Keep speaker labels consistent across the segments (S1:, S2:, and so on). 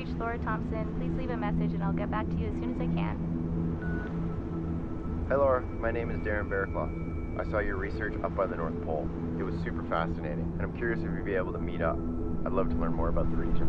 S1: reached Laura Thompson. Please leave a message and I'll get back to you as soon as I can.
S2: Hi Laura, my name is Darren Berrecloth. I saw your research up by the North Pole. It was super fascinating, and I'm curious if you'd be able to meet up. I'd love to learn more about the region.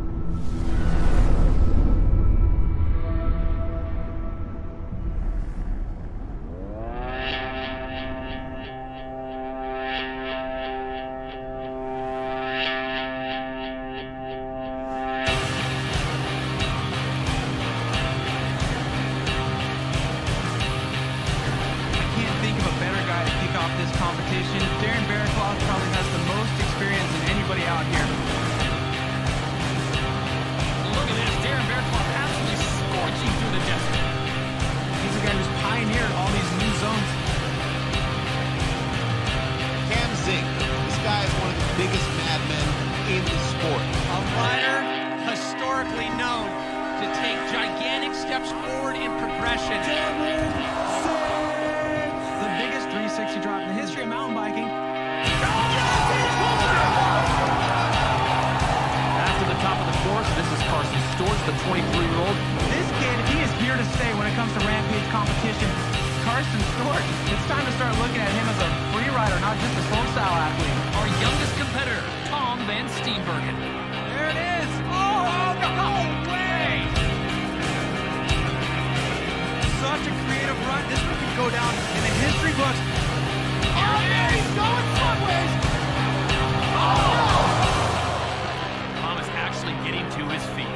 S3: This competition. Darren Berrecloth probably has the most experience than anybody out here.
S4: Look at this, Darren Berrecloth absolutely scorching through the desert.
S3: He's the guy who's pioneered all these new zones.
S5: Zink. This guy is one of the biggest madmen in the sport.
S4: A rider historically known to take gigantic steps forward in progression.
S3: The biggest 360 drop in the history of mountain biking.
S4: After the top of the course, this is Carson Storch, the 23-year-old.
S3: This kid, he is here to stay when it comes to rampage competition. Carson Storch, it's time to start looking at him as a free rider, not just a slopestyle athlete.
S4: Our youngest competitor, Tom Van Steenbergen.
S3: There it is.
S4: Oh, no way!
S3: Such a creative run. This one could go down in the history books.
S4: Oh, yeah, he's going sideways! Oh! Tom is actually getting to his feet.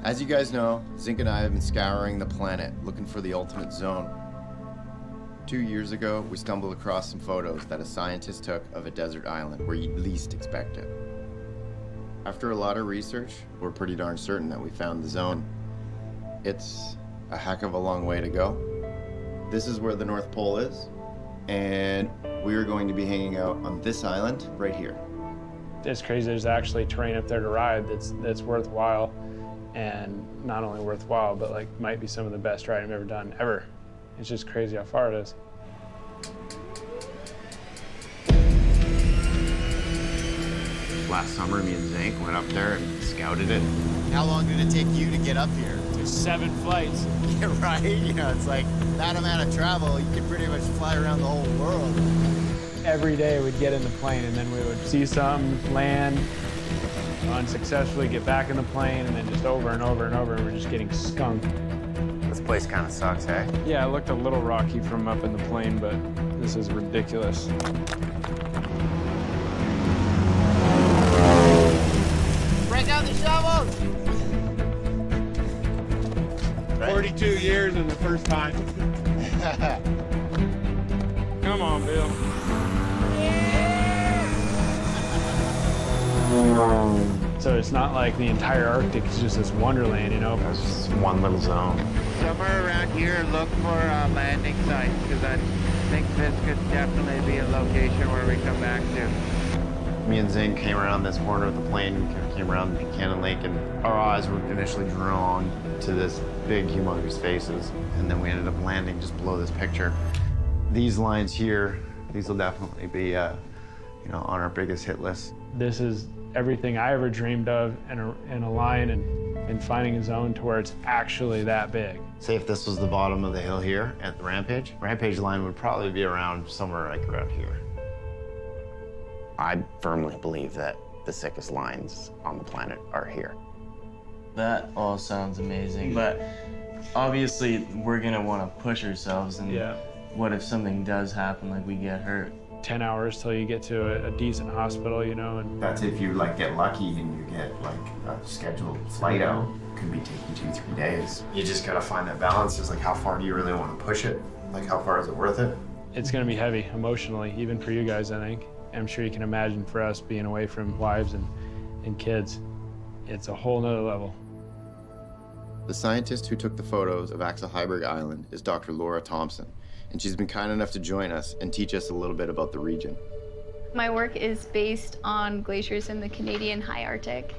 S2: As you guys know, Zink and I have been scouring the planet looking for the ultimate zone. 2 years ago, we stumbled across some photos that a scientist took of a desert island where you'd least expect it. After a lot of research, we're pretty darn certain that we found the zone. It's a heck of a long way to go. This is where the North Pole is, and we are going to be hanging out on this island right here.
S6: It's crazy, there's actually terrain up there to ride that's worthwhile. And not only worthwhile, but like might be some of the best riding I've ever done, ever. It's just crazy how far it is.
S2: Last summer, me and Zink went up there and scouted it.
S5: How long did it take you to get up here?
S4: Took 7 flights.
S5: Yeah, right? You know, it's like that amount of travel, you could pretty much fly around the whole world.
S6: Every day we'd get in the plane and then we would see something, land, unsuccessfully get back in the plane, and then just over and over and over, and we're just getting skunked.
S2: This place kind of sucks, eh?
S6: Yeah, it looked a little rocky from up in the plane, but this is ridiculous.
S5: Break out the shovels!
S6: 42 years and the first time. Come on, Bill. So it's not like the entire Arctic is just this wonderland, you know?
S2: It's just one little zone.
S7: Somewhere around here, look for landing sites, because I think this could definitely be a location where we come back to.
S2: Me and Zink came around this corner of the plane, came around Buchanan Lake, and our eyes were initially drawn to this big, humongous faces. And then we ended up landing just below this picture. These lines here, these will definitely be, on our biggest hit list.
S6: This is everything I ever dreamed of in a line and finding a zone to where it's actually that big.
S2: Say if this was the bottom of the hill here at the Rampage line would probably be around somewhere like around here.
S8: I firmly believe that the sickest lines on the planet are here.
S9: That all sounds amazing, but obviously we're gonna want to push ourselves, and what if something does happen, like we get hurt?
S6: 10 hours till you get to a decent hospital, you know, and
S2: That's if you get lucky and you get a scheduled flight out. Could be taking 2-3 days. You just gotta find that balance. Is how far do you really want to push it? How far is it worth it?
S6: it's gonna be heavy emotionally, even for you guys, I think. I'm sure you can imagine for us being away from wives and kids. It's a whole nother level.
S2: The scientist who took the photos of Axel Heiberg Island is Dr. Laura Thompson, and she's been kind enough to join us and teach us a little bit about the region.
S1: My work is based on glaciers in the Canadian High Arctic.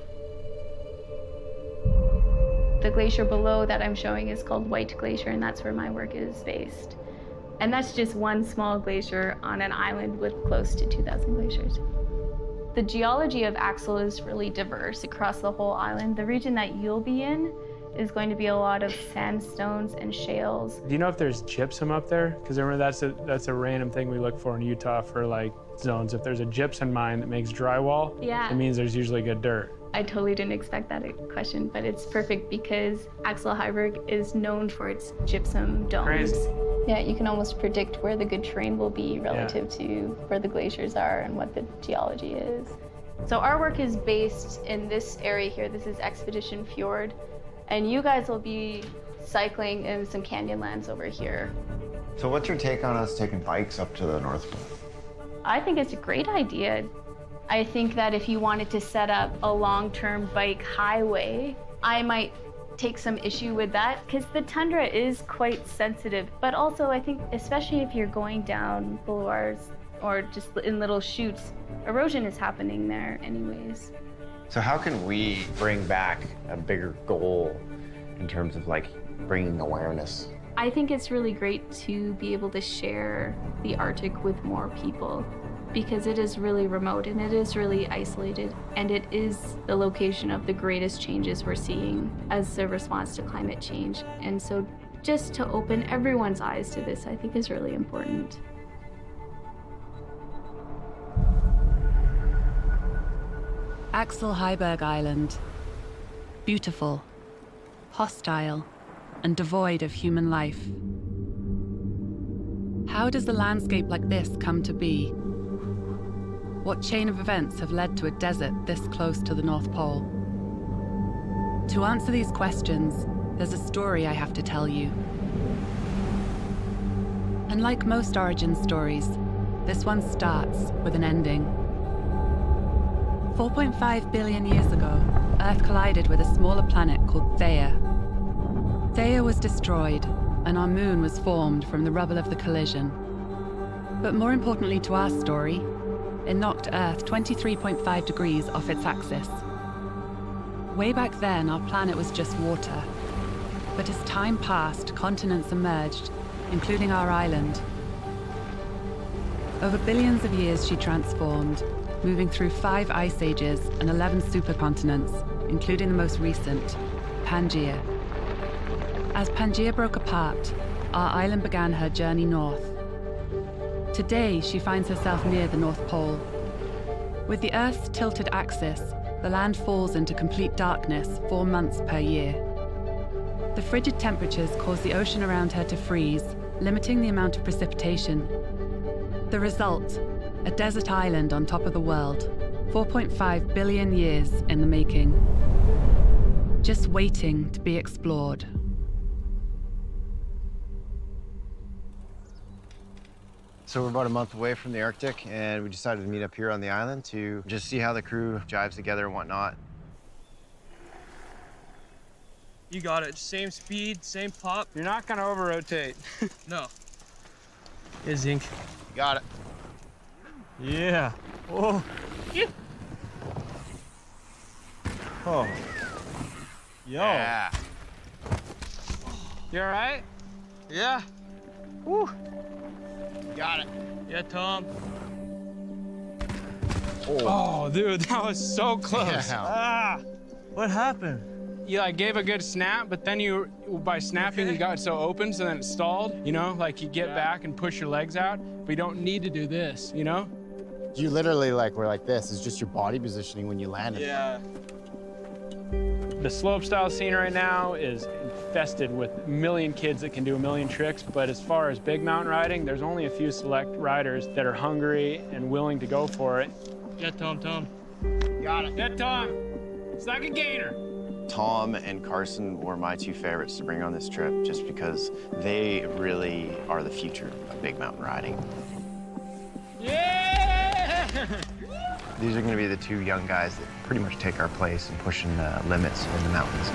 S1: The glacier below that I'm showing is called White Glacier, and that's where my work is based. And that's just one small glacier on an island with close to 2,000 glaciers. The geology of Axel is really diverse across the whole island. The region that you'll be in is going to be a lot of sandstones and shales.
S6: Do you know if there's gypsum up there? Because remember, that's a random thing we look for in Utah for like zones. If there's a gypsum mine that makes drywall, it means there's usually good dirt.
S1: I totally didn't expect that question, but it's perfect because Axel Heiberg is known for its gypsum domes.
S6: Crazy.
S1: Yeah, you can almost predict where the good terrain will be relative to where the glaciers are and what the geology is. So our work is based in this area here. This is Expedition Fjord, and you guys will be cycling in some canyon lands over here.
S5: So what's your take on us taking bikes up to the North Pole?
S1: I think it's a great idea. I think that if you wanted to set up a long-term bike highway, I might take some issue with that because the tundra is quite sensitive. But also I think especially if you're going down couloirs or just in little chutes, erosion is happening there anyways.
S8: So how can we bring back a bigger goal in terms of like bringing awareness?
S1: I think it's really great to be able to share the Arctic with more people, because it is really remote and it is really isolated, and it is the location of the greatest changes we're seeing as a response to climate change. And so just to open everyone's eyes to this, I think is really important.
S10: Axel Heiberg Island. Beautiful, hostile, and devoid of human life. How does a landscape like this come to be? What chain of events have led to a desert this close to the North Pole? To answer these questions, there's a story I have to tell you. And like most origin stories, this one starts with an ending. 4.5 billion years ago, Earth collided with a smaller planet called Theia. Theia was destroyed, and our moon was formed from the rubble of the collision. But more importantly to our story, it knocked Earth 23.5 degrees off its axis. Way back then, our planet was just water. But as time passed, continents emerged, including our island. Over billions of years, she transformed, moving through 5 ice ages and 11 supercontinents, including the most recent, Pangaea. As Pangaea broke apart, our island began her journey north. Today, she finds herself near the North Pole. With the Earth's tilted axis, the land falls into complete darkness 4 months per year. The frigid temperatures cause the ocean around her to freeze, limiting the amount of precipitation. The result, a desert island on top of the world, 4.5 billion years in the making. Just waiting to be explored.
S5: So we're about a month away from the Arctic, and we decided to meet up here on the island to just see how the crew jives together and whatnot.
S3: You got it. Same speed, same pop.
S6: You're not gonna over-rotate.
S3: No. Yeah, Zink.
S5: You got it.
S3: Yeah. Oh. Yeah.
S6: Oh. Yo.
S5: Yeah.
S6: You all right?
S3: Yeah.
S6: Woo.
S5: Got it.
S3: Yeah, Tom.
S6: Oh, dude, that was so close.
S5: Yeah.
S6: Ah.
S3: What happened?
S6: You like gave a good snap, but then by snapping, you got so open, so then it stalled. You know, like you get back and push your legs out, but you don't need to do this, you know?
S5: You literally were like this. It's just your body positioning when you landed.
S6: Yeah. The slopestyle scene right now is infested with a million kids that can do a million tricks, but as far as big mountain riding, there's only a few select riders that are hungry and willing to go for it.
S3: Yeah, Tom.
S5: Got it.
S6: Yeah, Tom. It's like a gainer.
S8: Tom and Carson were my 2 favorites to bring on this trip just because they really are the future of big mountain riding.
S6: Yeah!
S8: These are going to be the 2 young guys that pretty much take our place in pushing the limits in the mountains.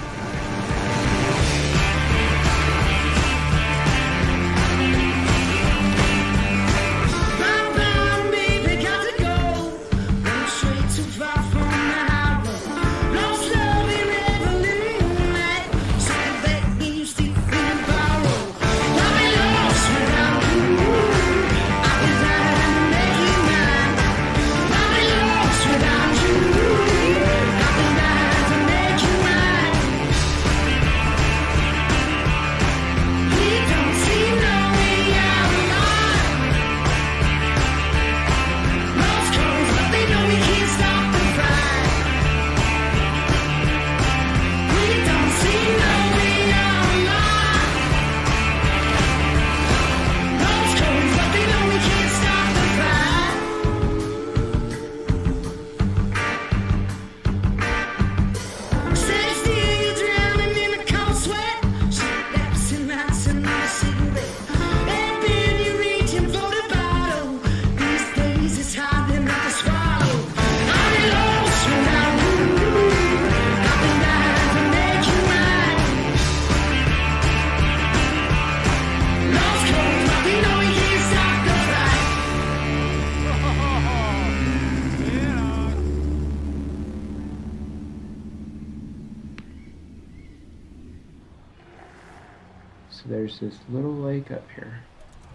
S11: So there's this little lake up here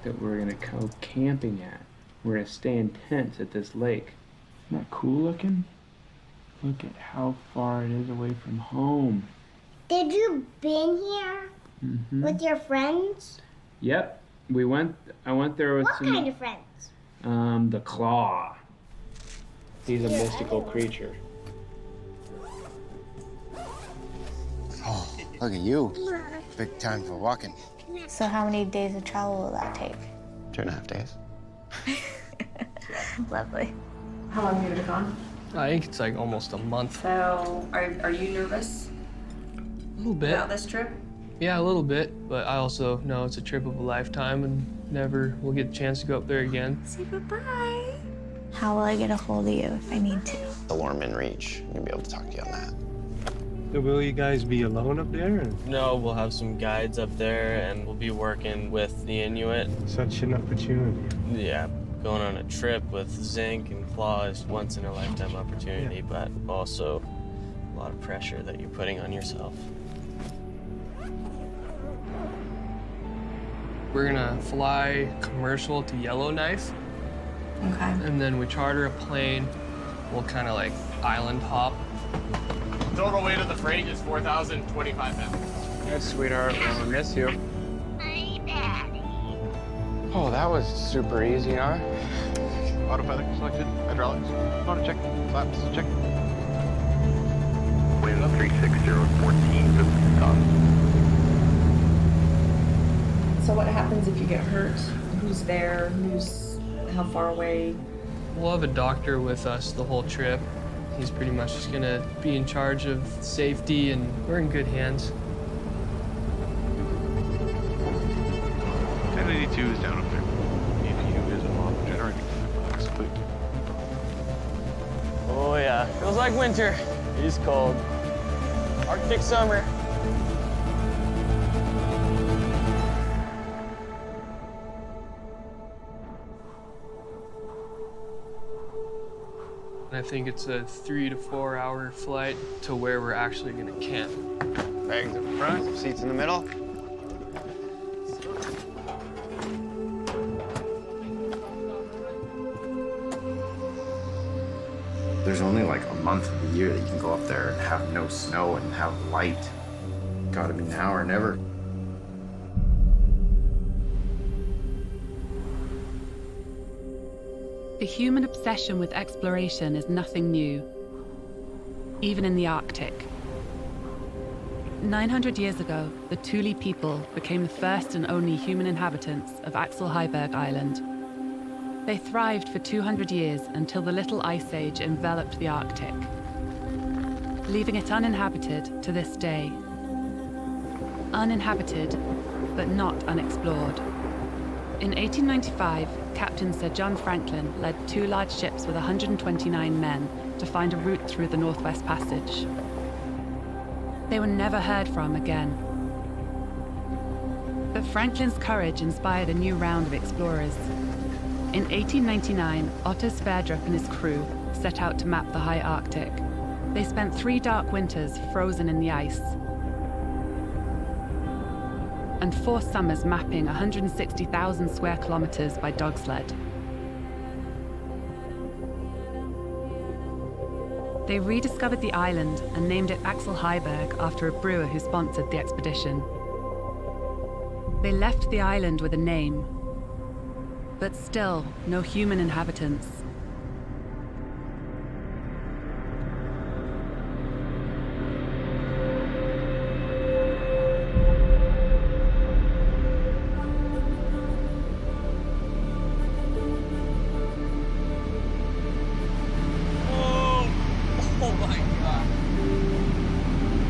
S11: that we're gonna go camping at. We're gonna stay in tents at this lake. Isn't that cool looking? Look at how far it is away from home.
S12: Did you been here with your friends?
S11: Yep, I went there with
S12: What
S11: some...
S12: kind of friends?
S11: The Claw. He's a mystical creature.
S2: Oh, look at you. Big time for walking.
S13: So how many days of travel will that take?
S8: 2.5 days.
S13: Lovely.
S14: How long have you been gone?
S15: I think it's like almost a month.
S14: So, are you nervous
S15: A little bit.
S14: about this trip?
S15: Yeah, a little bit, but I also know it's a trip of a lifetime and never will get a chance to go up there again.
S13: Say goodbye. How will I get a hold of you if I need to?
S8: The Lorman Reach. I'm gonna be able to talk to you on that.
S16: So will you guys be alone up there?
S9: No, we'll have some guides up there and we'll be working with the Inuit.
S16: Such an opportunity.
S9: Yeah, going on a trip with Zink and Claw is once in a lifetime opportunity, but also a lot of pressure that you're putting on yourself.
S15: We're gonna fly commercial to Yellowknife.
S14: Okay.
S15: And then we charter a plane. We'll kind of like island hop.
S4: Total weight of the freight is 4,025 pounds.
S11: Yes, sweetheart, we'll miss you.
S12: Hi, Daddy.
S11: Oh, that was super easy, huh?
S5: Autopilot selected. Hydraulics. Motor check. Flaps check.
S17: Wind 36014 to done.
S14: So what happens if you get hurt? Who's there? How far away?
S15: We'll have a doctor with us the whole trip. He's pretty much just gonna be in charge of safety, and we're in good hands.
S16: 1082 is down up there. EPU is off, generating flex, please.
S9: Oh yeah, feels like winter. It is cold. Arctic summer.
S15: And I think it's a 3 to 4 hour flight to where we're actually gonna camp.
S5: Bags up front, seats in the middle.
S2: There's only like a month of the year that you can go up there and have no snow and have light. Gotta be now or never.
S10: The human obsession with exploration is nothing new, even in the Arctic. 900 years ago, the Thule people became the first and only human inhabitants of Axel Heiberg Island. They thrived for 200 years until the Little Ice Age enveloped the Arctic, leaving it uninhabited to this day. Uninhabited, but not unexplored. In 1895, Captain Sir John Franklin led 2 large ships with 129 men to find a route through the Northwest Passage. They were never heard from again. But Franklin's courage inspired a new round of explorers. In 1899, Otto Sverdrup and his crew set out to map the high Arctic. They spent 3 dark winters frozen in the ice, and 4 summers mapping 160,000 square kilometers by dog sled. They rediscovered the island and named it Axel Heiberg after a brewer who sponsored the expedition. They left the island with a name, but still no human inhabitants.
S9: Oh my god.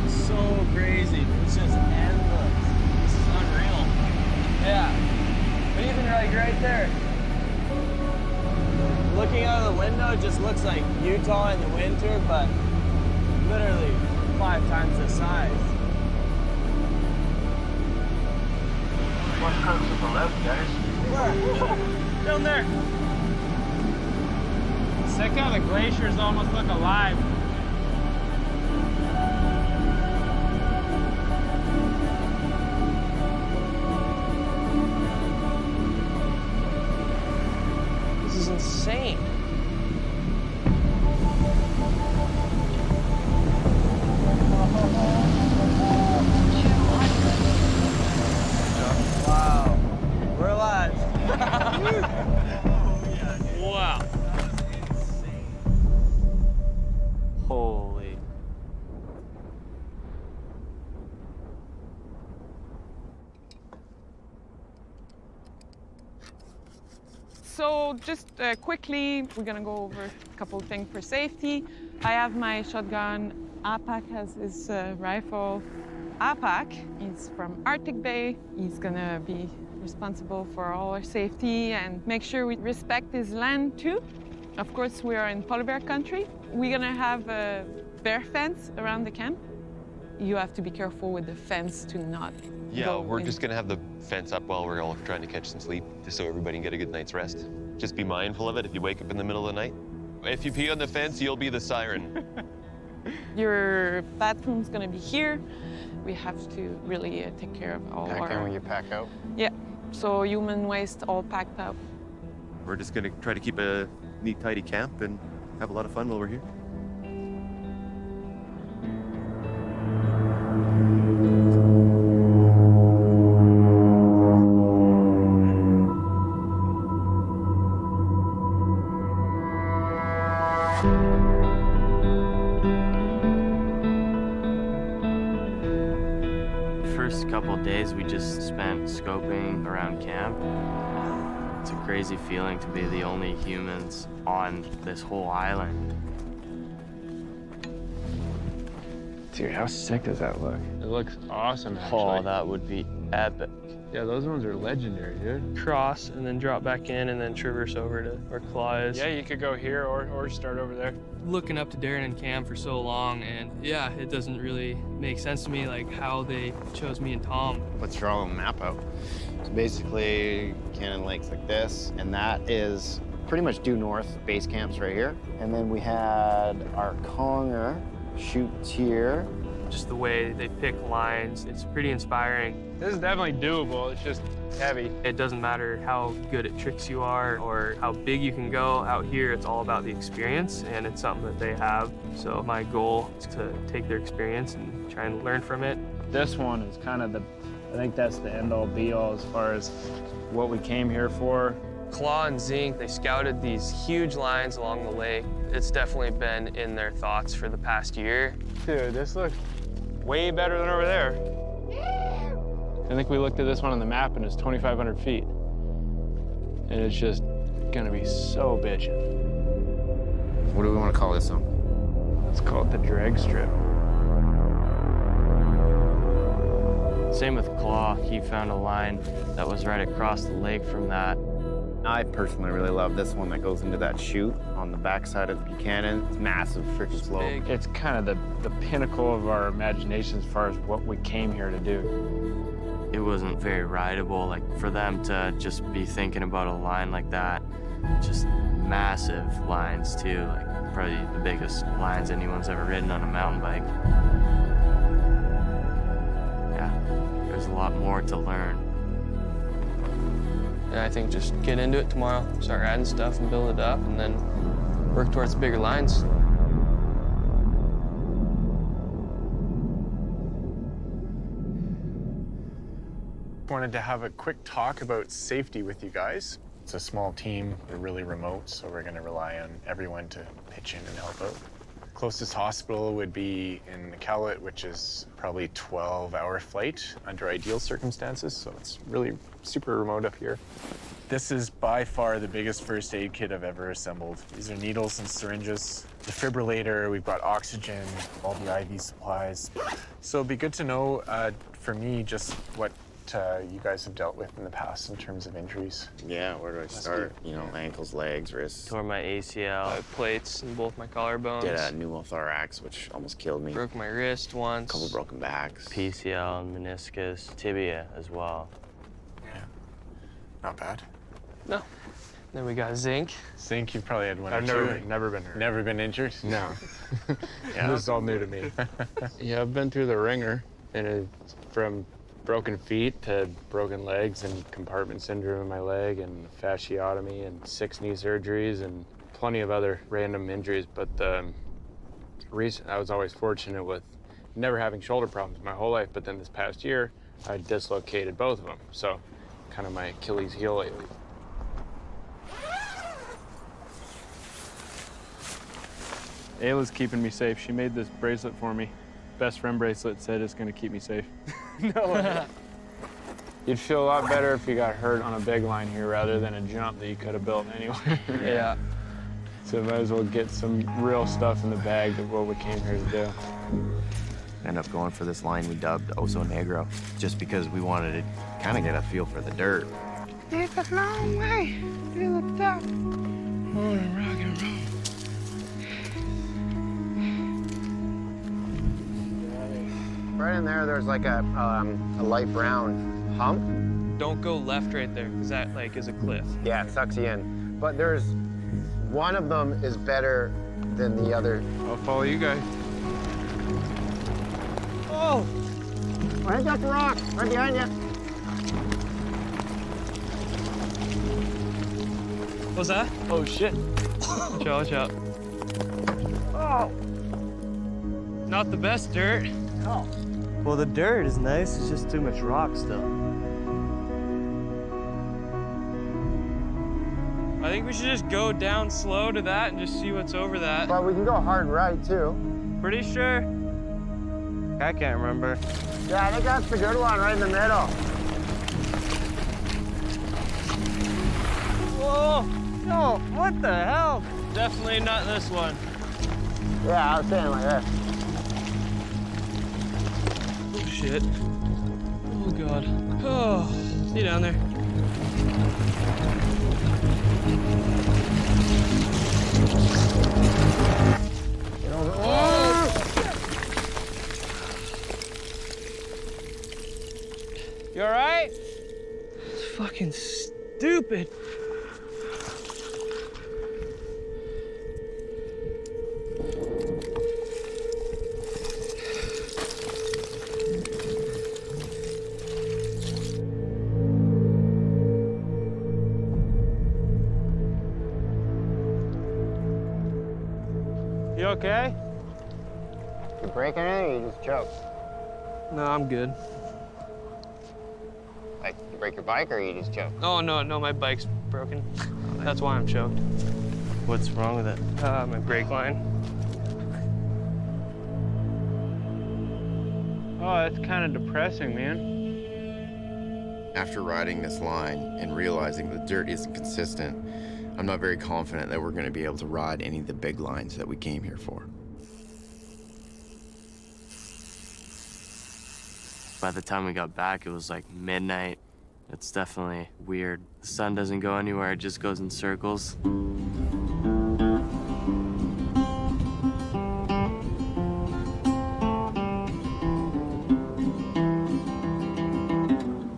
S9: So crazy. It's just endless. This is unreal. Yeah. But even right there. Looking out of the window, it just looks like Utah in the winter, but literally 5 times the size.
S16: West coast to the left, guys.
S9: Where? Down there.
S3: Check how the glaciers almost look alive.
S18: insane.
S19: Wow, we're alive.
S18: Wow. Holy.
S20: So just quickly, we're gonna go over a couple of things for safety. I have my shotgun. Apak has his rifle. Apak is from Arctic Bay. He's gonna be responsible for all our safety and make sure we respect his land too. Of course, we are in polar bear country. We're gonna have a bear fence around the camp. You have to be careful with the fence to not go
S21: we're
S20: in.
S21: just gonna have the fence up while we're all trying to catch some sleep, just so everybody can get a good night's rest. Just be mindful of it if you wake up in the middle of the night. If you pee on the fence, you'll be the siren.
S20: Your bathroom's gonna be here. We have to really take care of all
S5: Pack
S20: our...
S5: in when you pack out?
S20: Yeah, so human waste all packed up.
S21: We're just gonna try to keep a neat, tidy camp and have a lot of fun while we're here.
S9: First couple of days we just spent scoping around camp. It's a crazy feeling to be the only humans on this whole island.
S11: Dude, how sick does that look?
S6: It looks awesome, actually.
S9: Oh, that would be epic.
S6: Yeah, those ones are legendary, dude.
S15: Cross and then drop back in and then traverse over to where Claw is.
S6: Yeah, you could go here or start over there.
S15: Looking up to Darren and Cam for so long, and yeah, it doesn't really make sense to me, like how they chose me and Tom.
S5: Let's draw a map out. So basically, Cannon Lake's like this, and that is pretty much due north. Base camp's right here. And then we had our conger shoots here.
S15: Just the way they pick lines, it's pretty inspiring.
S6: This is definitely doable, it's just heavy.
S15: It doesn't matter how good at tricks you are or how big you can go. Out here, it's all about the experience, and it's something that they have. So my goal is to take their experience and try and learn from it.
S6: This one is kind of I think that's the end-all be-all as far as what we came here for.
S15: Claw and Zink, they scouted these huge lines along the lake. It's definitely been in their thoughts for the past year.
S6: Dude, this looks way better than over there. I think we looked at this one on the map and it's 2,500 feet. And it's just gonna be so bitchin'.
S2: What do we want to call this one?
S6: Let's call it the drag strip.
S9: Same with Claw. He found a line that was right across the lake from that.
S5: I personally really love this one that goes into that chute on the backside of Buchanan. It's massive freaking slope.
S6: It's kind of the pinnacle of our imagination as far as what we came here to do.
S9: It wasn't very rideable. Like, for them to just be thinking about a line like that, just massive lines too. Like, probably the biggest lines anyone's ever ridden on a mountain bike. Yeah, there's a lot more to learn.
S15: And I think just get into it tomorrow, start adding stuff and build it up, and then work towards bigger lines.
S22: Wanted to have a quick talk about safety with you guys. It's a small team, we're really remote, so we're gonna rely on everyone to pitch in and help out. Closest hospital would be in Iqaluit, which is probably a 12-hour flight under ideal circumstances, so it's really super remote up here. This is by far the biggest first aid kit I've ever assembled. These are needles and syringes, defibrillator, we've got oxygen, all the IV supplies. So it'd be good to know, for me, just what you guys have dealt with in the past in terms of injuries.
S8: Yeah, where do I start? You know, ankles, legs, wrists.
S9: Tore my ACL.
S15: Plates in both my collarbones.
S8: Did a pneumothorax, which almost killed me.
S15: Broke my wrist once.
S8: Couple broken backs.
S9: PCL and meniscus, tibia as well.
S22: Yeah, not bad.
S15: No. Then we got Zink.
S22: Zink, you've probably had one
S6: I've
S22: or two.
S6: never been hurt.
S22: Never been injured?
S6: No.
S22: Yeah.
S6: This is all new to me. Yeah, I've been through the ringer, and it's from broken feet to broken legs and compartment syndrome in my leg and fasciotomy and 6 knee surgeries and plenty of other random injuries. But I was always fortunate with never having shoulder problems my whole life, but then this past year, I dislocated both of them. So kind of my Achilles heel lately. Ayla's keeping me safe. She made this bracelet for me. Best friend bracelet, said it's gonna keep me safe. No. You'd feel a lot better if you got hurt on a big line here rather than a jump that you could have built anywhere. Yeah. So might as well get some real stuff in the bag of what we came here to do.
S8: End up going for this line we dubbed Oso Negro, just because we wanted to kind of get a feel for the dirt.
S19: It's a long way to the top. Oh, rock and roll.
S5: Right in there, there's like a light brown hump.
S15: Don't go left right there, because that like is a cliff.
S5: Yeah, it sucks you in. But there's one of them is better than the other.
S6: I'll follow you guys.
S5: Oh! Right up the rock, right behind you.
S15: What's that?
S6: Oh shit.
S15: Watch out, watch out.
S19: Oh!
S15: Not the best dirt.
S19: Oh.
S7: Well, the dirt is nice, it's just too much rock still.
S15: I think we should just go down slow to that and just see what's over that.
S5: But we can go hard right, too.
S15: Pretty sure.
S7: I can't remember.
S5: Yeah, I think that's the good one, right in the middle.
S15: Whoa!
S7: No, what the hell?
S15: Definitely not this one.
S5: Yeah, I was saying like this.
S15: Oh, shit. Oh, God. Oh, stay down there.
S5: Get over. Oh!
S15: You all right? It's fucking stupid.
S6: You okay?
S5: You breaking it or you just choked?
S15: No, I'm good.
S5: Like, you break your bike or you just choked?
S15: Oh, no, my bike's broken. That's why I'm choked.
S7: What's wrong with it?
S15: My brake line.
S6: Oh, that's kind of depressing, man.
S2: After riding this line and realizing the dirt isn't consistent, I'm not very confident that we're going to be able to ride any of the big lines that we came here for.
S9: By the time we got back, it was like midnight. It's definitely weird. The sun doesn't go anywhere, it just goes in circles.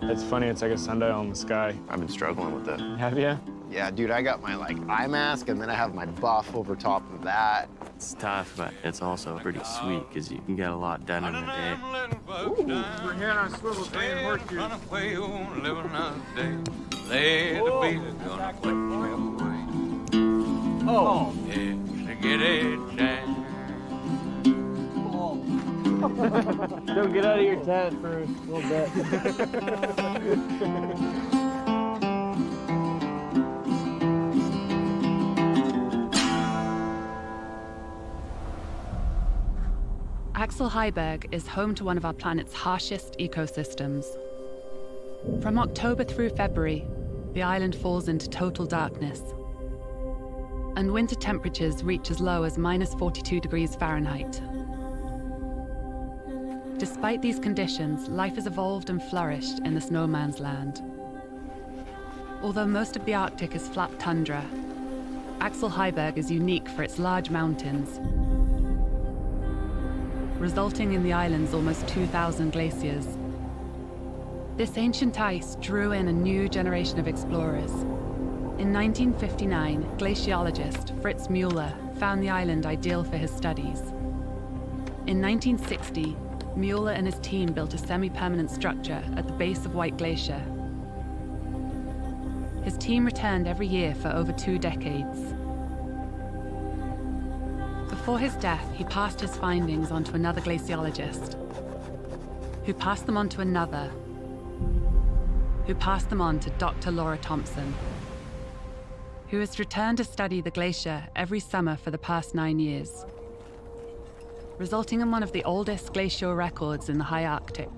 S6: It's funny, it's like a sundial in the sky.
S8: I've been struggling with it.
S6: Have you?
S5: Yeah, dude, I got my like eye mask and then I have my buff over top of that.
S9: It's tough, but it's also pretty sweet because you can get a lot done in a day.
S19: We're here on swivel playing horseshoes. Oh.
S3: Get it down.
S7: Don't get out of your tent for a little bit.
S10: Axel Heiberg is home to one of our planet's harshest ecosystems. From October through February, the island falls into total darkness, and winter temperatures reach as low as -42 degrees Fahrenheit. Despite these conditions, life has evolved and flourished in this no man's land. Although most of the Arctic is flat tundra, Axel Heiberg is unique for its large mountains, resulting in the island's almost 2,000 glaciers. This ancient ice drew in a new generation of explorers. In 1959, glaciologist Fritz Müller found the island ideal for his studies. In 1960, Mueller and his team built a semi-permanent structure at the base of White Glacier. His team returned every year for over 2 decades. Before his death, he passed his findings on to another glaciologist, who passed them on to another, who passed them on to Dr. Laura Thompson, who has returned to study the glacier every summer for the past 9 years, resulting in one of the oldest glacial records in the high Arctic.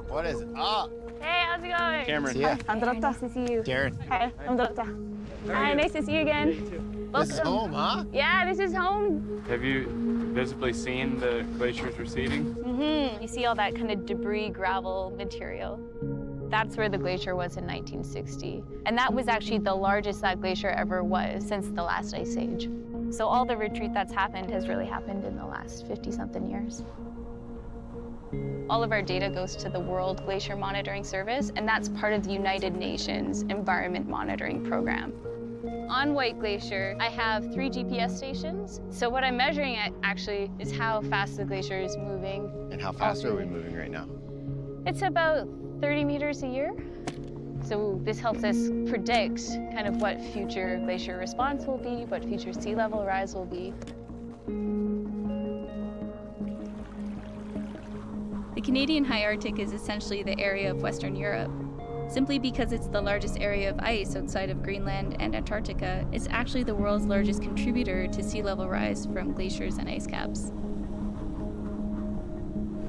S2: What is up?
S1: Hey, how's it going?
S22: Cameron.
S2: Yeah.
S1: I'm Dorota. Nice to see you.
S2: Darren.
S1: Hi, I'm Dorota. Hi, nice to see you again.
S2: This is home, huh?
S1: Yeah, this is home.
S6: Have you visibly seen the glaciers receding?
S1: Mm-hmm. You see all that kind of debris, gravel material. That's where the glacier was in 1960. And that was actually the largest that glacier ever was since the last ice age. So all the retreat that's happened has really happened in the last 50-something years. All of our data goes to the World Glacier Monitoring Service, and that's part of the United Nations Environment Monitoring Program. On White Glacier, I have 3 GPS stations. So what I'm measuring at actually is how fast the glacier is moving.
S8: And how fast are we moving right now?
S1: It's about 30 meters a year. So this helps us predict kind of what future glacier response will be, what future sea level rise will be.
S18: The Canadian High Arctic is essentially the area of Western Europe. Simply because it's the largest area of ice outside of Greenland and Antarctica, it's actually the world's largest contributor to sea level rise from glaciers and ice caps.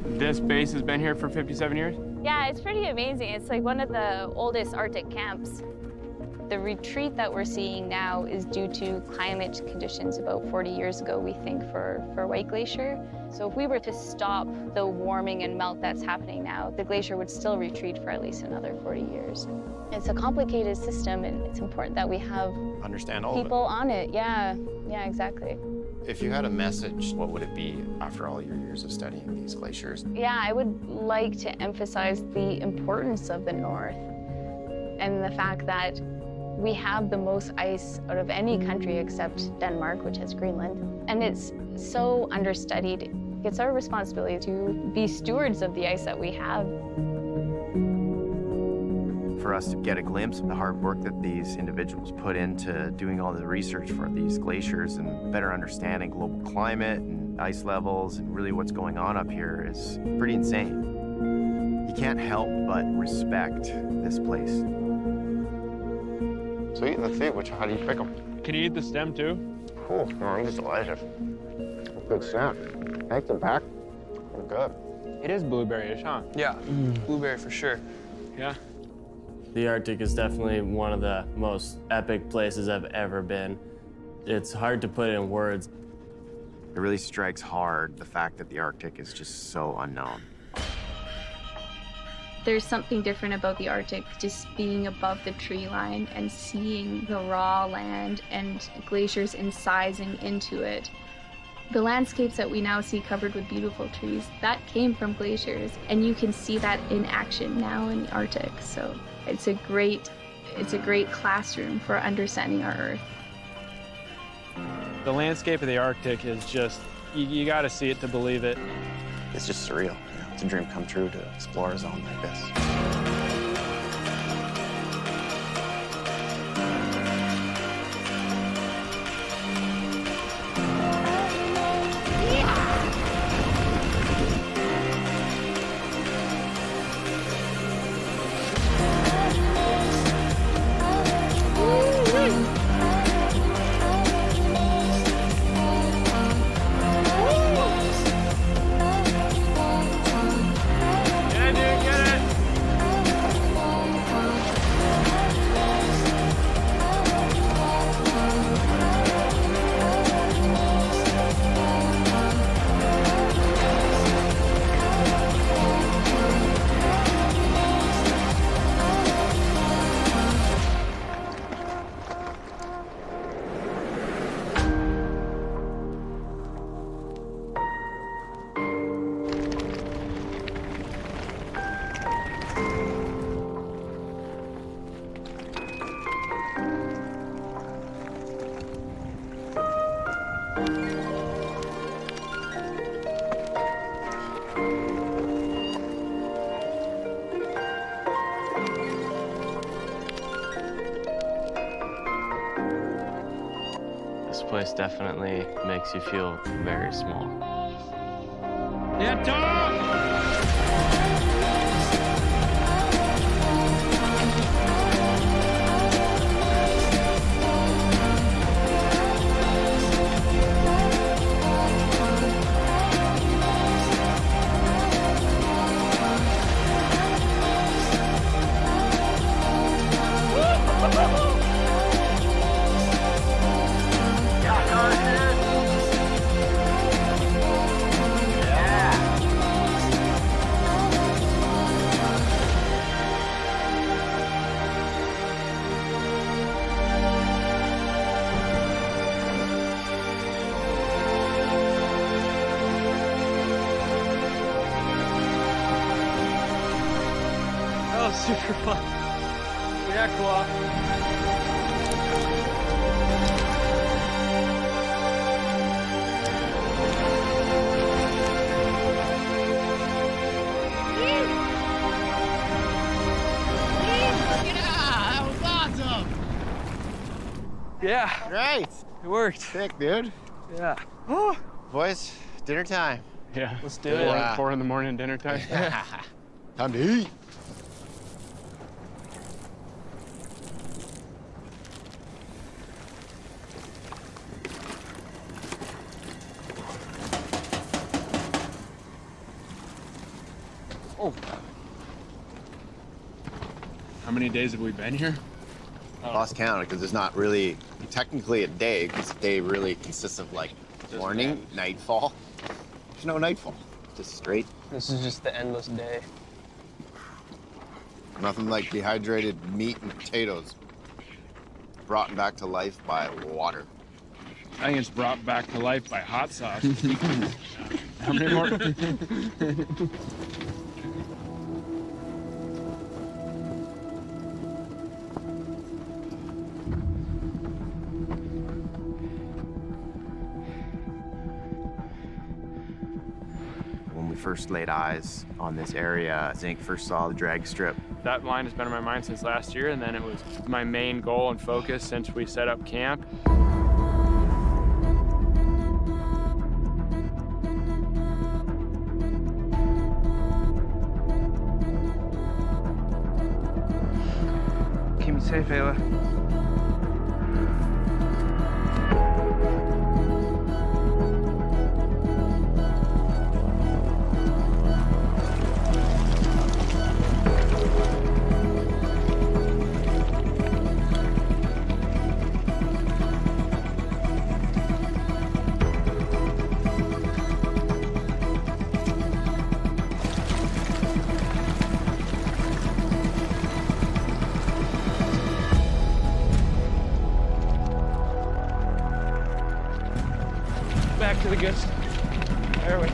S6: This base has been here for 57 years?
S1: Yeah, it's pretty amazing. It's like one of the oldest Arctic camps. The retreat that we're seeing now is due to climate conditions about 40 years ago, we think, for White Glacier. So if we were to stop the warming and melt that's happening now, the glacier would still retreat for at least another 40 years. It's a complicated system, and it's important that we have
S8: Understand all
S1: people
S8: of it.
S1: on it. Yeah, exactly.
S2: If you had a message, what would it be after all your years of studying these glaciers?
S1: Yeah, I would like to emphasize the importance of the North and the fact that we have the most ice out of any country except Denmark, which has Greenland. And it's so understudied. It's our responsibility to be stewards of the ice that we have.
S8: For us to get a glimpse of the hard work that these individuals put into doing all the research for these glaciers and better understanding global climate and ice levels and really what's going on up here is pretty insane. You can't help but respect this place.
S5: Sweet, let's see. How do you pick them?
S6: Can you eat the stem too?
S5: Oh, no, it's delicious. Good stem. I think the back is good.
S6: It is blueberry-ish, huh?
S15: Yeah, blueberry for sure.
S6: Yeah.
S9: The Arctic is definitely one of the most epic places I've ever been. It's hard to put in words.
S8: It really strikes hard the fact that the Arctic is just so unknown.
S18: There's something different about the Arctic, just being above the tree line and seeing the raw land and glaciers incising into it. The landscapes that we now see covered with beautiful trees, that came from glaciers, and you can see that in action now in the Arctic. So it's a great classroom for understanding our Earth.
S6: The landscape of the Arctic is just, you gotta see it to believe it.
S8: It's just surreal. It's a dream come true to explore a zone like this.
S9: place definitely makes you feel very small.
S6: Yeah, Tom!
S9: That was super fun.
S6: Yeah, cool.
S9: Yeah.
S5: Great.
S9: It worked.
S5: Sick, dude.
S9: Yeah.
S5: Boys, dinner time.
S22: Yeah.
S9: Let's do it.
S22: 4 in the morning, dinner time.
S5: Time to eat.
S22: Oh. How many days have we been here?
S5: Lost count because there's not really technically a day, because a day really consists of like morning, nightfall. There's no nightfall. Just straight.
S9: This is just the endless day.
S5: Nothing like dehydrated meat and potatoes brought back to life by water.
S22: I think it's brought back to life by hot sauce. How many more?
S8: When we first laid eyes on this area, Zink first saw the drag strip.
S6: That line has been on my mind since last year, and then it was my main goal and focus since we set up camp.
S7: Keep me safe, Ayla.
S6: Back to the good. There we go.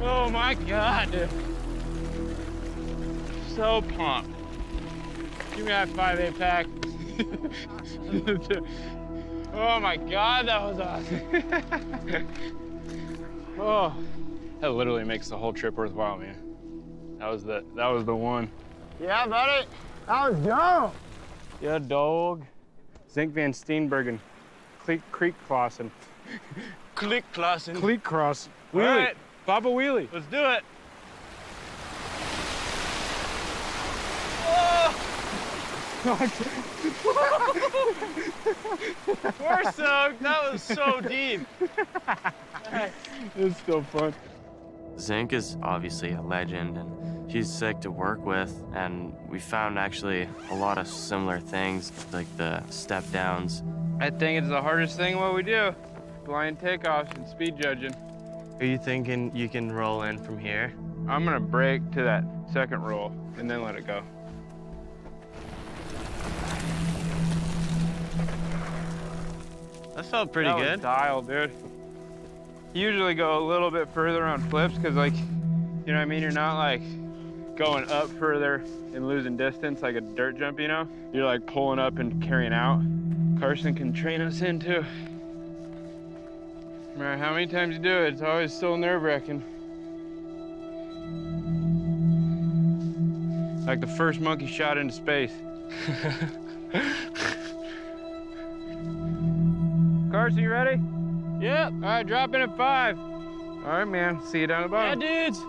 S6: Oh my God, dude. So pumped. Give me that 5-8 pack. Oh my God, that was awesome. Oh, that literally makes the whole trip worthwhile, man. That was the one.
S5: Yeah, buddy. That was dope.
S6: Yeah, dog. Zink van Steenbergen, Creek Crossing.
S7: Click crossing.
S6: Cleat cross.
S7: All
S6: Wheelie.
S7: right.
S6: Baba Wheelie.
S7: Let's do it. We're soaked. That was so deep.
S6: It's still fun.
S9: Zink is obviously a legend, and she's sick to work with, and we found actually a lot of similar things, like the step downs.
S6: I think it's the hardest thing what we do. Blind takeoffs and speed judging.
S9: Are you thinking you can roll in from here?
S6: I'm gonna brake to that second roll and then let it go.
S9: That felt pretty
S6: That
S9: good.
S6: was dialed, dude. You usually go a little bit further on flips because, like, you know what I mean? You're not like
S11: going up further and losing distance like a dirt jump, you know? You're like pulling up and carrying out. Carson can train us in too. No matter how many times you do it, it's always still nerve-wracking. Like the first monkey shot into space. Carson, you ready?
S6: Yep.
S11: All right, drop in at 5. All right, man. See you down the bottom.
S6: Yeah, dudes.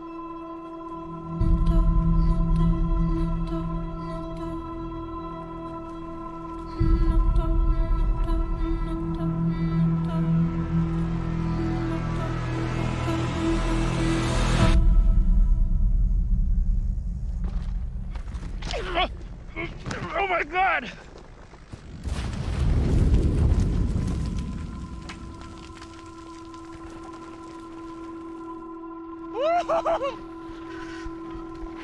S11: Oh my God!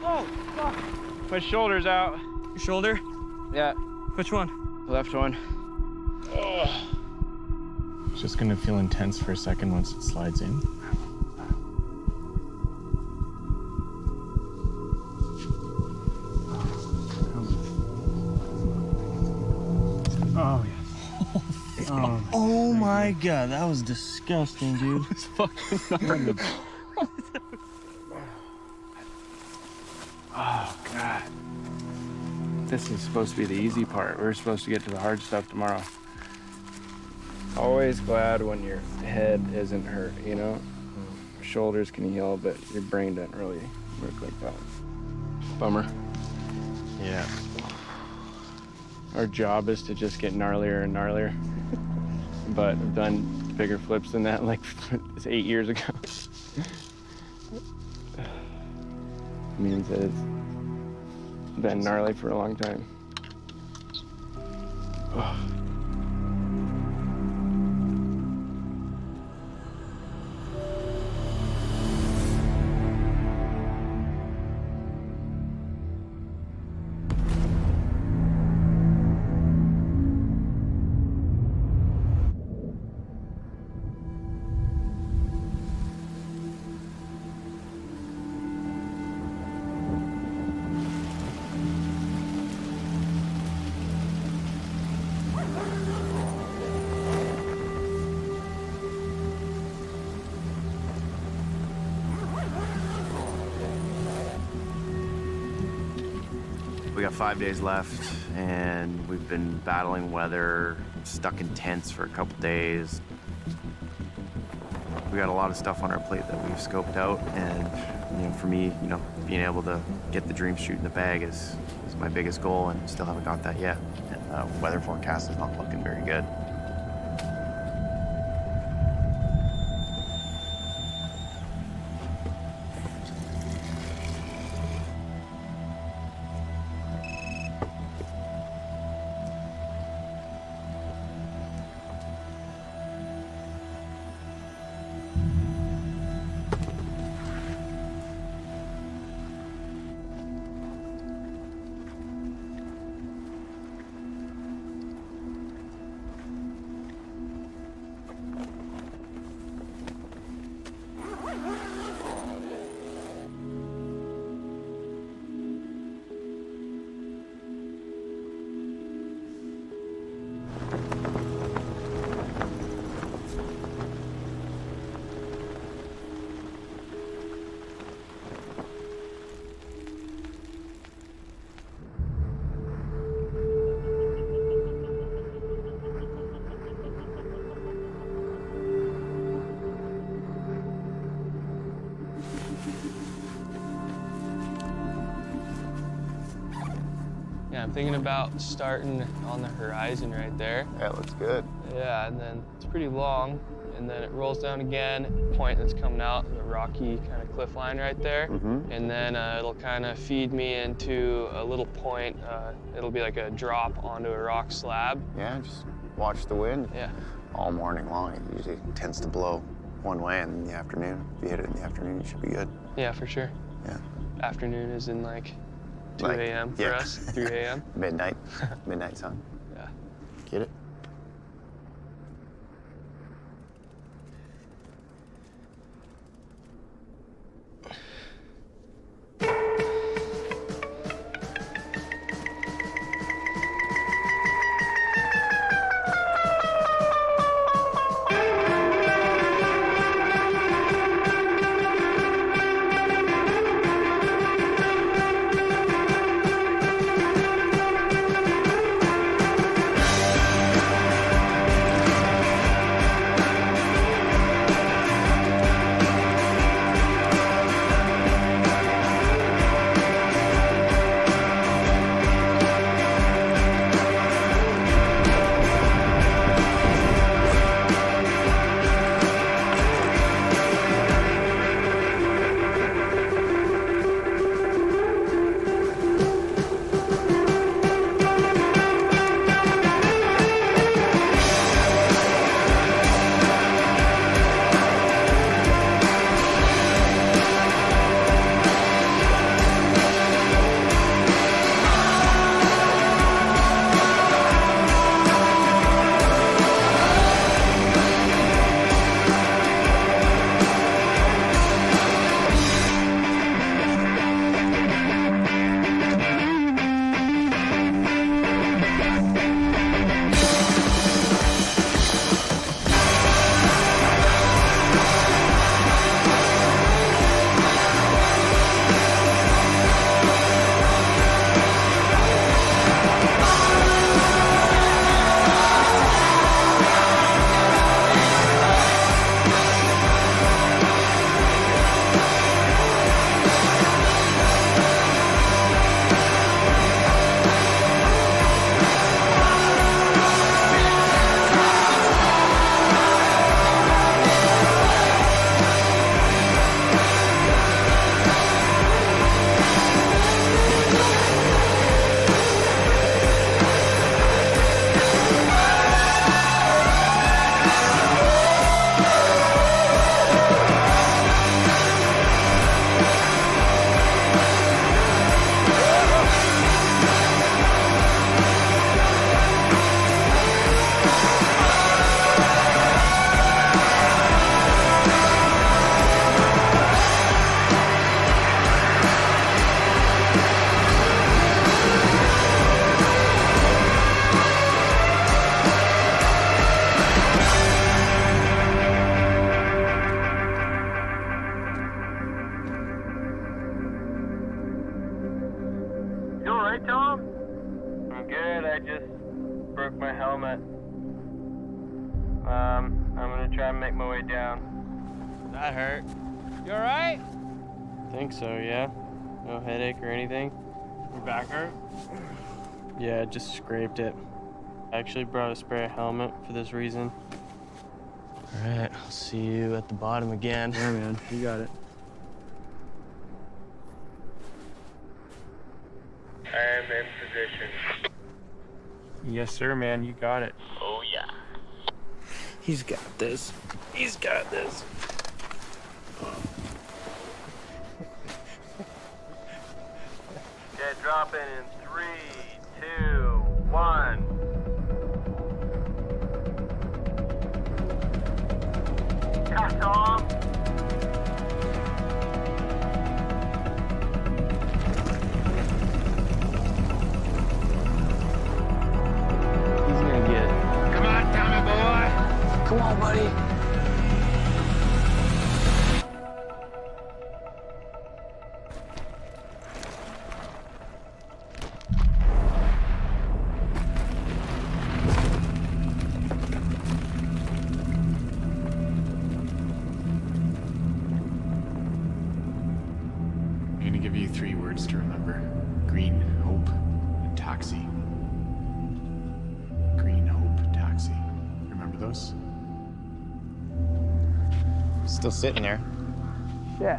S6: Oh, fuck.
S11: My shoulder's out.
S6: Your shoulder?
S11: Yeah.
S6: Which one?
S11: The left one.
S22: Oh. It's just gonna feel intense for a second once it slides in.
S7: Oh, yes.
S4: Oh my God, that was disgusting, dude.
S7: It's fucking
S11: Oh, God. This is supposed to be the easy part. We're supposed to get to the hard stuff tomorrow. Always glad when your head isn't hurt, you know? Shoulders can heal, but your brain doesn't really work like that. Bummer.
S22: Yeah.
S11: Our job is to just get gnarlier and gnarlier. But I've done bigger flips than that like 8 years ago. It means that it's been gnarly for a long time. Oh.
S8: We got 5 days left, and we've been battling weather, stuck in tents for a couple days. We got a lot of stuff on our plate that we've scoped out, and for me, being able to get the dream shoot in the bag is my biggest goal, and still haven't got that yet. And weather forecast is not looking very good.
S15: Yeah, I'm thinking about starting on the horizon right there.
S5: Yeah, it looks good.
S15: Yeah, and then it's pretty long, and then it rolls down again, point that's coming out, the rocky kind of cliff line right there. And then it'll kind of feed me into a little point. It'll be like a drop onto a rock slab.
S5: Yeah, just watch the wind.
S15: Yeah.
S5: All morning long, it usually tends to blow one way, and in the afternoon, if you hit it in the afternoon, you should be good.
S15: Yeah, for sure.
S5: Yeah.
S15: Afternoon is in like 2 a.m. for us, 3 a.m.
S5: Midnight, midnight sun.
S15: Yeah.
S5: Get it?
S7: right, Tom? I'm good. I just broke my helmet. I'm gonna try and make my way down.
S15: That hurt. You all right? Think so, yeah. No headache or anything.
S6: Your back hurt?
S15: Yeah, I just scraped it. I actually brought a spare helmet for this reason. All right, I'll see you at the bottom again.
S6: Yeah, man, you got it.
S7: I am in position.
S6: Yes, sir, man, you got it.
S7: Oh, yeah.
S15: He's got this. He's got this.
S7: Okay, drop in 3, 2, 1. Yeah, Tom.
S15: He's gonna get it.
S7: Come on, Tommy boy.
S15: Come on, buddy.
S22: I'm gonna give you 3 words to remember. Green, hope, and taxi. Green, hope, taxi. Remember those?
S5: Still sitting there.
S15: Shit.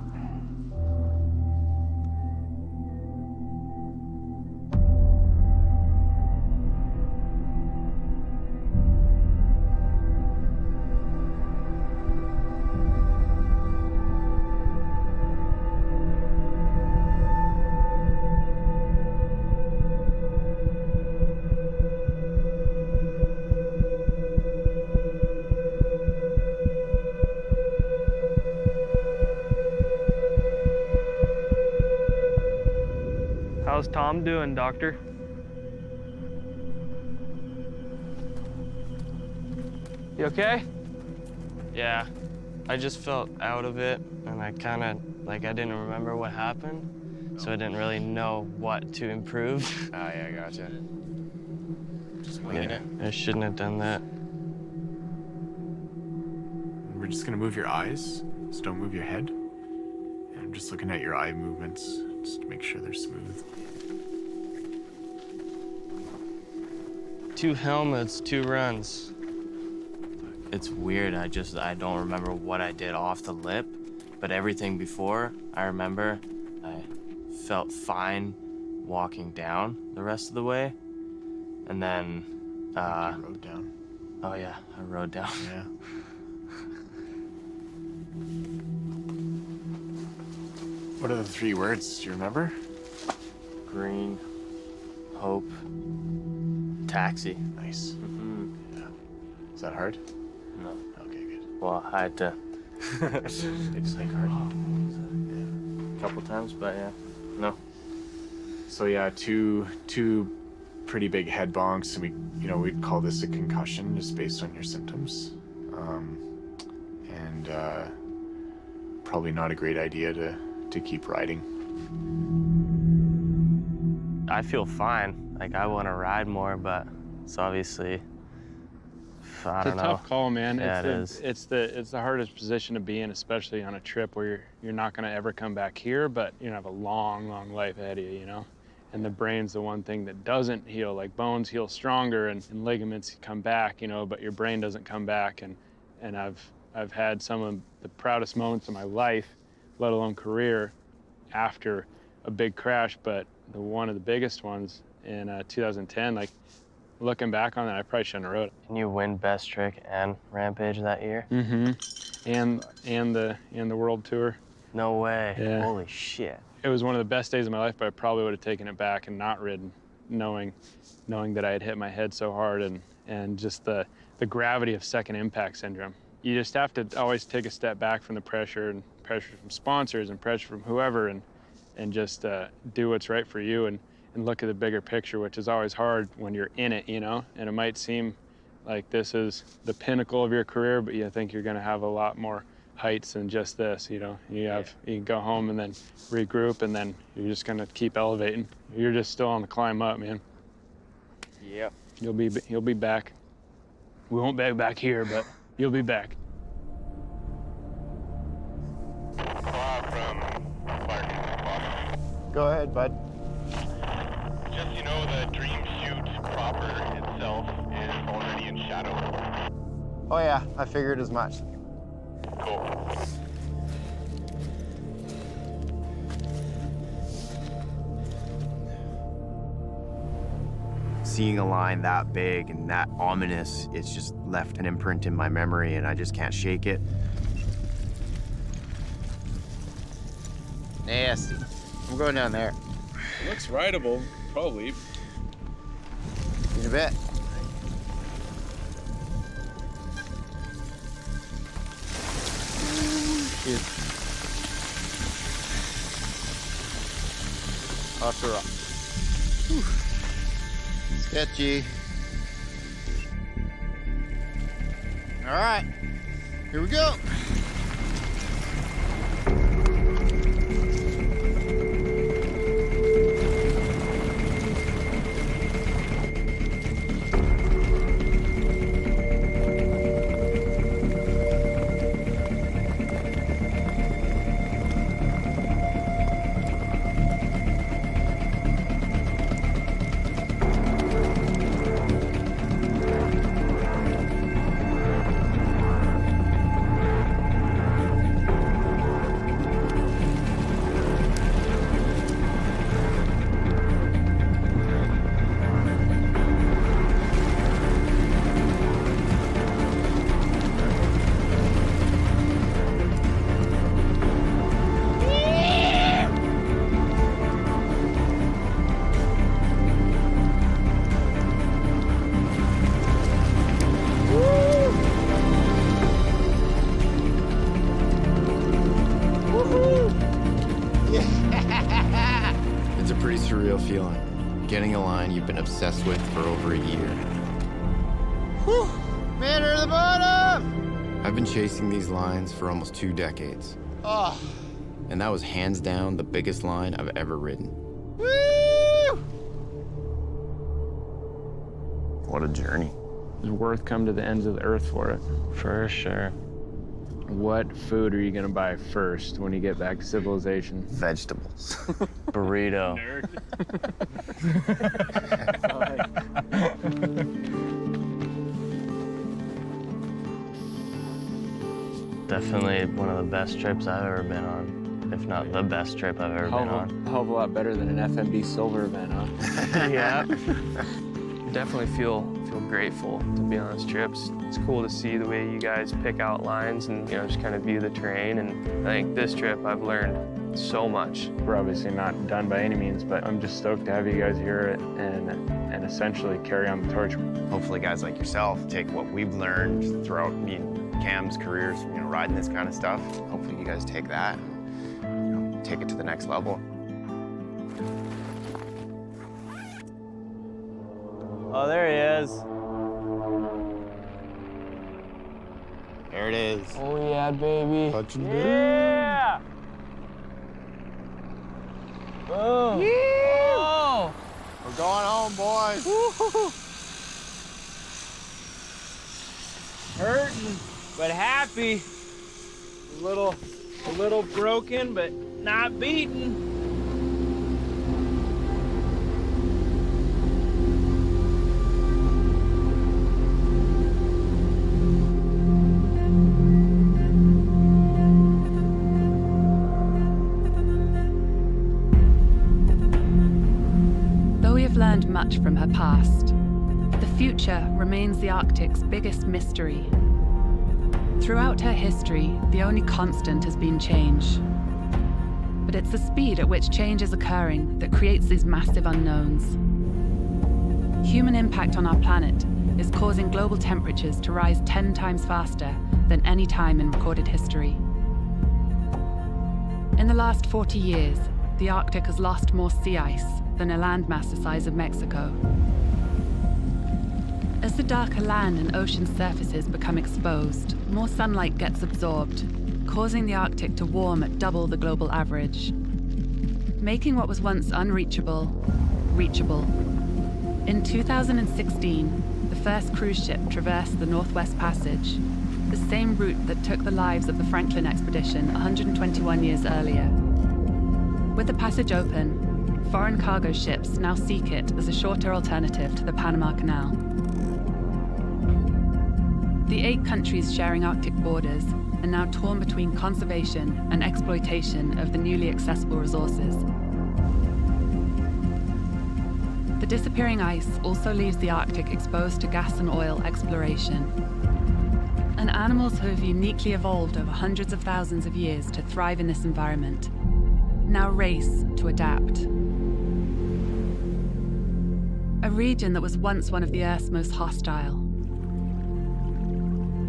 S15: How's Tom doing, Doctor? You okay? Yeah, I just felt out of it, and I kind of, I didn't remember what happened, so I didn't really know what to improve.
S5: Ah, yeah, gotcha.
S22: Just winging it.
S15: I shouldn't have done that.
S22: We're just gonna move your eyes, so don't move your head. And I'm just looking at your eye movements, just to make sure they're smooth.
S15: 2 helmets, 2 runs. It's weird, I don't remember what I did off the lip, but everything before, I remember I felt fine walking down the rest of the way. And then,
S22: you rode down.
S15: Oh yeah, I rode down.
S22: Yeah. What are the 3 words? Do you remember?
S15: Green, hope, taxi.
S22: Nice.
S15: Mm-hmm.
S22: Yeah. Is that hard?
S15: No.
S22: Okay, good.
S15: Well, I had to
S22: It's like hard.
S15: a couple times, but yeah, no.
S22: So yeah, two pretty big head bonks, and we'd call this a concussion just based on your symptoms. And probably not a great idea to keep riding.
S15: I feel fine. I want to ride more, but it's obviously, I don't know.
S6: It's a tough call, man.
S15: Yeah, it is.
S6: It's the hardest position to be in, especially on a trip where you're not going to ever come back here, but you have a long, long life ahead of you, you know? And the brain's the one thing that doesn't heal. Like bones heal stronger and ligaments come back, but your brain doesn't come back. And I've had some of the proudest moments of my life, let alone career, after a big crash, but one of the biggest ones in 2010, looking back on that, I probably shouldn't have rode it.
S15: Can you win Best Trick and Rampage that year?
S6: Mm-hmm. And the World Tour.
S15: No way.
S6: Yeah.
S15: Holy shit.
S6: It was one of the best days of my life, but I probably would have taken it back and not ridden, knowing that I had hit my head so hard and just the gravity of second impact syndrome. You just have to always take a step back from the pressure from sponsors and pressure from whoever and just do what's right for you and look at the bigger picture, which is always hard when you're in it, And it might seem like this is the pinnacle of your career, but you think you're gonna have a lot more heights than just this, you know. You can go home and then regroup, and then you're just gonna keep elevating. You're just still on the climb up, man.
S5: Yep.
S6: You'll be back. We won't be back here, but you'll be back.
S5: Go ahead, bud.
S17: Just, you know, the dream chute proper itself is already in shadow.
S5: Oh yeah, I figured as much.
S17: Cool.
S8: Seeing a line that big and that ominous, it's just left an imprint in my memory and I just can't shake it.
S5: Nasty. I'm going down there.
S22: It looks rideable, probably.
S5: In a bit. Off the rock. Sketchy. All right, here we go.
S2: It's a pretty surreal feeling. Getting a line you've been obsessed with for over a year.
S5: Whew! Man, we're at the bottom!
S2: I've been chasing these lines for almost 2 decades.
S5: Oh.
S2: And that was hands down the biggest line I've ever ridden.
S5: Woo!
S8: What a journey.
S11: It's worth coming to the ends of the earth for it.
S9: For sure.
S11: What food are you gonna buy first when you get back to civilization?
S8: Vegetables.
S9: Burrito. Definitely one of the best trips I've ever been on, if not the best trip I've ever been on.
S11: Hell of a lot better than an FMB Silver event, huh?
S15: Yeah. Definitely feel grateful to be on this trip. It's cool to see the way you guys pick out lines and, you know, just kind of view the terrain. And I think this trip I've learned so much.
S11: We're obviously not done by any means, but I'm just stoked to have you guys here and essentially carry on the torch.
S8: Hopefully guys like yourself take what we've learned throughout me and Cam's careers, you know, riding this kind of stuff. Hopefully you guys take that and, you know, take it to the next level.
S7: Oh, there he is.
S5: There it is.
S15: Oh yeah, baby.
S7: Yeah! Oh.
S5: Yeah.
S7: Oh.
S5: We're going home, boys.
S7: Woo-hoo-hoo. Hurting, but happy. A little broken, but not beaten.
S10: Learned much from her past. The future remains the Arctic's biggest mystery. Throughout her history, the only constant has been change. But it's the speed at which change is occurring that creates these massive unknowns. Human impact on our planet is causing global temperatures to rise 10 times faster than any time in recorded history. In the last 40 years, the Arctic has lost more sea ice than a landmass the size of Mexico. As the darker land and ocean surfaces become exposed, more sunlight gets absorbed, causing the Arctic to warm at double the global average, making what was once unreachable, reachable. In 2016, the first cruise ship traversed the Northwest Passage, the same route that took the lives of the Franklin expedition 121 years earlier. With the passage open, foreign cargo ships now seek it as a shorter alternative to the Panama Canal. The 8 countries sharing Arctic borders are now torn between conservation and exploitation of the newly accessible resources. The disappearing ice also leaves the Arctic exposed to gas and oil exploration. And animals who have uniquely evolved over hundreds of thousands of years to thrive in this environment now race to adapt. A region that was once one of the Earth's most hostile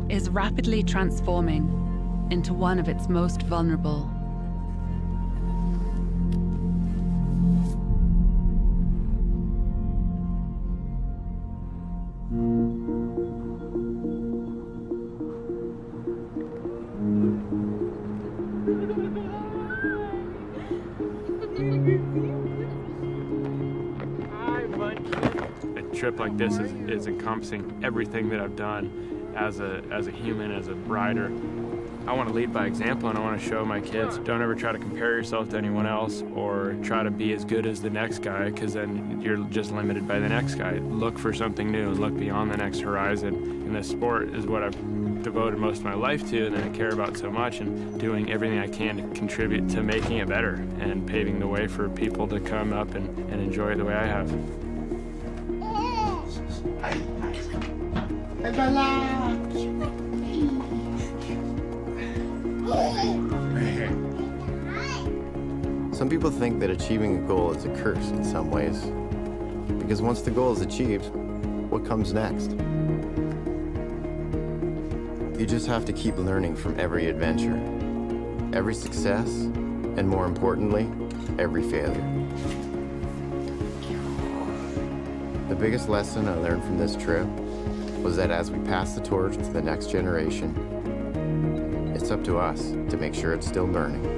S10: is rapidly transforming into one of its most vulnerable.
S6: A trip like this is encompassing everything that I've done as a human, as a rider. I want to lead by example, and I want to show my kids, don't ever try to compare yourself to anyone else or try to be as good as the next guy, because then you're just limited by the next guy. Look for something new, look beyond the next horizon. And this sport is what I've devoted most of my life to and that I care about so much, and doing everything I can to contribute to making it better and paving the way for people to come up and enjoy it the way I have.
S2: Some people think that achieving a goal is a curse in some ways, because once the goal is achieved, what comes next? You just have to keep learning from every adventure, every success, and more importantly, every failure. The biggest lesson I learned from this trip was that as we pass the torch to the next generation, it's up to us to make sure it's still burning.